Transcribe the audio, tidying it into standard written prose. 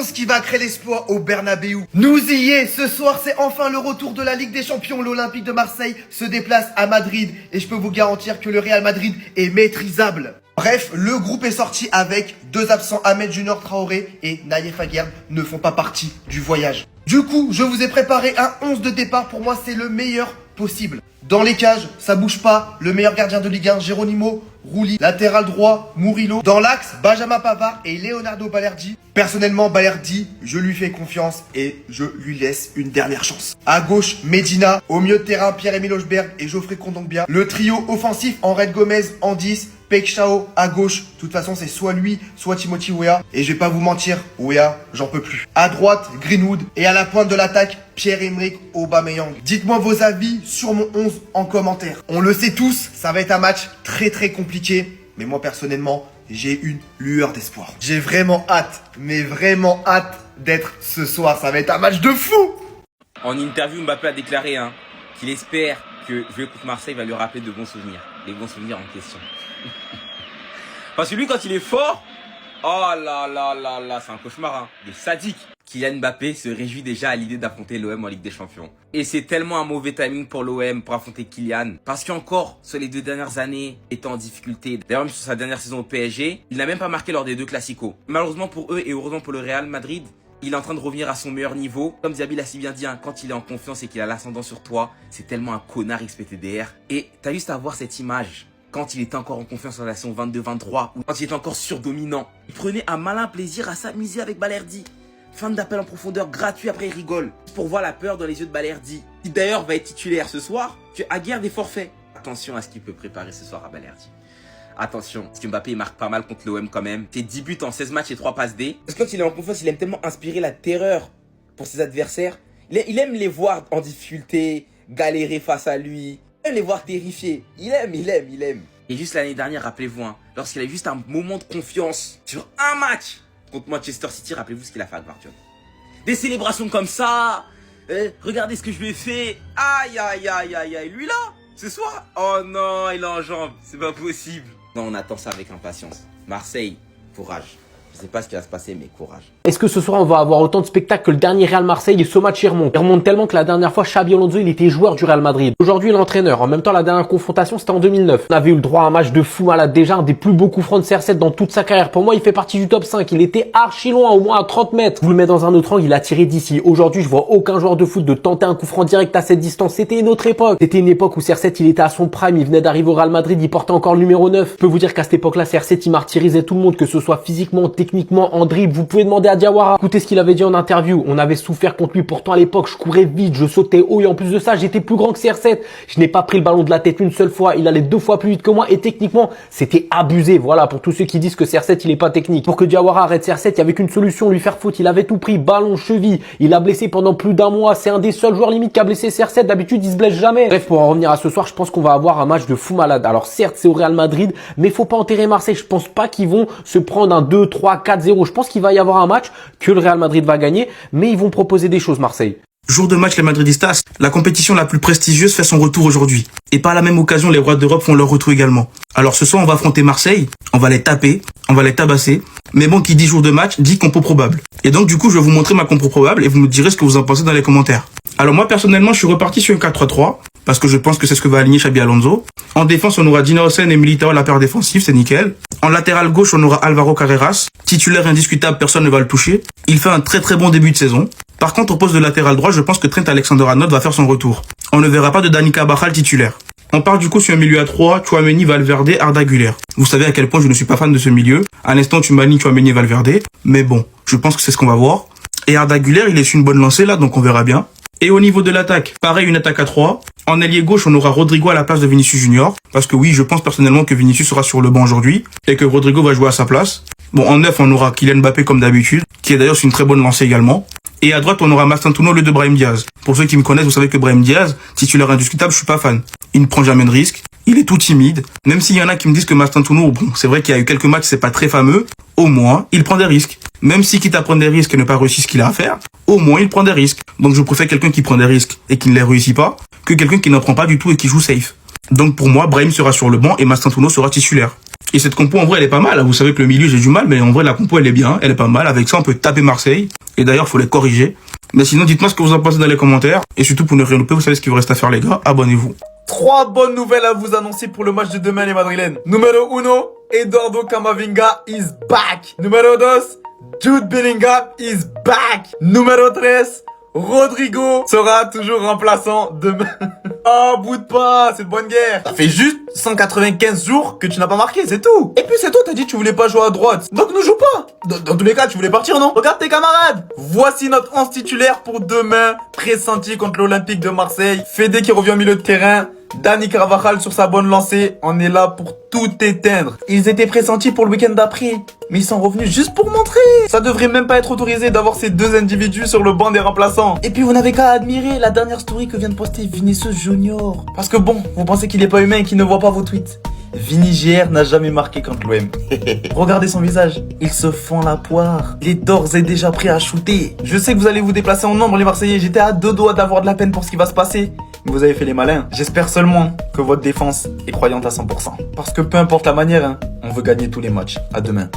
11 qui va créer l'exploit au Bernabéu. Nous y est, ce soir c'est enfin le retour de la Ligue des Champions. L'Olympique de Marseille se déplace à Madrid et je peux vous garantir que le Real Madrid est maîtrisable. Bref, le groupe est sorti avec 2 absents, Ahmed Junior Traoré et Naïef Aguerd ne font pas partie du voyage. Du coup, je vous ai préparé un 11 de départ, pour moi c'est le meilleur possible. Dans les cages, ça bouge pas, le meilleur gardien de Ligue 1, Geronimo Rulli. Latéral droit, Murillo. Dans l'axe, Benjamin Pavard et Leonardo Balerdi. Personnellement, Balerdi, je lui fais confiance et je lui laisse une dernière chance. À gauche, Medina. Au milieu de terrain, Pierre-Emile Hojbjerg et Geoffrey Kondogbia. Le trio offensif, Henred Gomez en 10. Pekchao à gauche, de toute façon c'est soit lui, soit Timothy Weah. Et je vais pas vous mentir, Weah, j'en peux plus. À droite, Greenwood. Et à la pointe de l'attaque, Pierre-Emerick Aubameyang. Dites-moi vos avis sur mon 11 en commentaire. On le sait tous, ça va être un match très compliqué. Mais moi personnellement, j'ai une lueur d'espoir. J'ai vraiment hâte, mais vraiment hâte d'être ce soir. Ça va être un match de fou. En interview, Mbappé a déclaré qu'il espère que jouer contre Marseille va lui rappeler de bons souvenirs. Les bons souvenirs en question. Parce que lui, quand il est fort, oh là, c'est un cauchemar, Il est sadique. Kylian Mbappé se réjouit déjà à l'idée d'affronter l'OM en Ligue des Champions. Et c'est tellement un mauvais timing pour l'OM pour affronter Kylian. Parce qu'encore, sur les 2 dernières années, étant en difficulté, d'ailleurs même sur sa dernière saison au PSG, il n'a même pas marqué lors des 2 classicos. Malheureusement pour eux et heureusement pour le Real Madrid, il est en train de revenir à son meilleur niveau. Comme Diaby l'a si bien dit, quand il est en confiance et qu'il a l'ascendant sur toi, c'est tellement un connard XPTDR. Et t'as juste à voir cette image. Quand il était encore en confiance en la saison 22-23, ou quand il était encore surdominant, il prenait un malin plaisir à s'amuser avec Balerdi. Fin d'appel en profondeur gratuit, après il rigole. Pour voir la peur dans les yeux de Balerdi. Qui d'ailleurs va être titulaire ce soir, que Aguerd est forfait. Attention à ce qu'il peut préparer ce soir à Balerdi. Attention, parce que Mbappé il marque pas mal contre l'OM quand même. C'est 10 buts en 16 matchs et 3 passes D. Parce que quand il est en confiance, il aime tellement inspirer la terreur pour ses adversaires. Il aime les voir en difficulté, galérer face à lui. Il aime les voir terrifiés. Il aime. Et juste l'année dernière, rappelez-vous, lorsqu'il a eu juste un moment de confiance sur un match contre Manchester City, rappelez-vous ce qu'il a fait à Guardiola. Des célébrations comme ça. Regardez ce que je lui ai fait. Aïe. Lui là, ce soir. Oh non, il est en jambes. C'est pas possible. Non, on attend ça avec impatience. Marseille, courage. Je sais pas ce qui va se passer, mais courage. Est-ce que ce soir, on va avoir autant de spectacles que le dernier Real Marseille et ce match, il remonte. Il remonte tellement que la dernière fois, Xabi Alonso, il était joueur du Real Madrid. Aujourd'hui, il est entraîneur. En même temps, la dernière confrontation, c'était en 2009. On avait eu le droit à un match de fou malade. Déjà, un des plus beaux coups francs de CR7 dans toute sa carrière. Pour moi, il fait partie du top 5. Il était archi loin, au moins à 30 mètres. Vous le mettez dans un autre angle, il a tiré d'ici. Aujourd'hui, je vois aucun joueur de foot de tenter un coup franc direct à cette distance. C'était une autre époque. C'était une époque où CR7, il était à son prime. Il venait d'arriver au Real Madrid. Il portait encore le numéro 9. Je peux vous dire qu'à cette époque-là, CR7, il martyrisait tout le monde, que ce soit physiquement, techniquement, en dribble. Vous pouvez demander à Diawara. Écoutez ce qu'il avait dit en interview. On avait souffert contre lui. Pourtant, à l'époque, je courais vite, je sautais haut et en plus de ça, j'étais plus grand que CR7. Je n'ai pas pris le ballon de la tête une seule fois. Il allait 2 fois plus vite que moi et techniquement, c'était abusé. Voilà, pour tous ceux qui disent que CR7, il est pas technique. Pour que Diawara arrête CR7, il y avait qu'une solution, lui faire faute. Il avait tout pris, ballon, cheville. Il a blessé pendant plus d'1 mois. C'est un des seuls joueurs limite qui a blessé CR7. D'habitude, il se blesse jamais. Bref, pour en revenir à ce soir, je pense qu'on va avoir un match de fou malade. Alors certes, c'est au Real Madrid, mais faut pas enterrer Marseille. Je pense pas qu'ils vont se prendre un 2, 3, 4-0. Je pense qu'il va y avoir un match que le Real Madrid va gagner, mais ils vont proposer des choses, Marseille. Jour de match, les Madridistas, la compétition la plus prestigieuse fait son retour aujourd'hui. Et par la même occasion, les rois d'Europe font leur retour également. Alors ce soir, on va affronter Marseille, on va les taper, on va les tabasser. Mais bon, qui dit jour de match, dit compo probable. Et donc du coup, je vais vous montrer ma compo probable et vous me direz ce que vous en pensez dans les commentaires. Alors moi, personnellement, je suis reparti sur un 4-3-3, parce que je pense que c'est ce que va aligner Xabi Alonso. En défense, on aura Dina Hussein et Militao à la paire défensive, c'est nickel. En latéral gauche, on aura Alvaro Carreras. Titulaire indiscutable, personne ne va le toucher. Il fait un très bon début de saison. Par contre, au poste de latéral droit, je pense que Trent Alexander-Arnold va faire son retour. On ne verra pas de Dani Carvajal titulaire. On part du coup sur un milieu à 3, Tchouaméni, Valverde, Arda Güler. Vous savez à quel point je ne suis pas fan de ce milieu. À l'instant, tu m'alignes Tchouaméni et Valverde. Mais bon, je pense que c'est ce qu'on va voir. Et Arda Güler, il est sur une bonne lancée là, donc on verra bien. Et au niveau de l'attaque, pareil, une attaque à 3. En ailier gauche, on aura Rodrigo à la place de Vinicius Junior. Parce que oui, je pense personnellement que Vinicius sera sur le banc aujourd'hui. Et que Rodrigo va jouer à sa place. Bon, en 9, on aura Kylian Mbappé comme d'habitude. Qui est d'ailleurs sur une très bonne lancée également. Et à droite, on aura Mastantuono au lieu de Brahim Diaz. Pour ceux qui me connaissent, vous savez que Brahim Diaz, titulaire indiscutable, je suis pas fan. Il ne prend jamais de risque. Il est tout timide. Même s'il y en a qui me disent que Mastantuono, bon, c'est vrai qu'il y a eu quelques matchs, c'est pas très fameux. Au moins, il prend des risques. Même si quitte à prendre des risques et ne pas réussir ce qu'il a à faire, au moins il prend des risques. Donc je préfère quelqu'un qui prend des risques et qui ne les réussit pas, que quelqu'un qui n'en prend pas du tout et qui joue safe. Donc pour moi, Brahim sera sur le banc et Mastantuono sera titulaire. Et cette compo, en vrai, elle est pas mal. Vous savez que le milieu, j'ai du mal, mais en vrai, la compo, elle est bien. Elle est pas mal. Avec ça, on peut taper Marseille. Et d'ailleurs, faut les corriger. Mais sinon, dites-moi ce que vous en pensez dans les commentaires. Et surtout, pour ne rien louper, vous savez ce qu'il vous reste à faire, les gars. Abonnez-vous. 3 bonnes nouvelles à vous annoncer pour le match de demain, les Madrilènes. Numéro 1, Eduardo Camavinga is back. Numéro 2, Jude Bellingham is back. Numéro 3, Rodrigo sera toujours remplaçant demain. Oh, bout de pain, c'est de bonne guerre. Ça fait juste 195 jours que tu n'as pas marqué, c'est tout. Et puis c'est toi, t'as dit que tu voulais pas jouer à droite. Donc ne joue pas. Dans tous les cas, tu voulais partir, non? Regarde tes camarades. Voici notre 11 titulaire pour demain, pressenti contre l'Olympique de Marseille. Fede qui revient au milieu de terrain. Dani Carvajal sur sa bonne lancée, on est là pour tout éteindre. Ils étaient pressentis pour le week-end d'après, mais ils sont revenus juste pour montrer. Ça devrait même pas être autorisé d'avoir ces deux individus sur le banc des remplaçants. Et puis vous n'avez qu'à admirer la dernière story que vient de poster Vinicius Junior. Parce que bon, vous pensez qu'il est pas humain et qu'il ne voit pas vos tweets. Vini JR n'a jamais marqué contre l'OM. Regardez son visage, il se fend la poire. Il est d'ores et déjà prêt à shooter. Je sais que vous allez vous déplacer en nombre les Marseillais, j'étais à 2 doigts d'avoir de la peine pour ce qui va se passer. Mais vous avez fait les malins. J'espère seulement que votre défense est croyante à 100%. Parce que peu importe la manière, on veut gagner tous les matchs. À demain.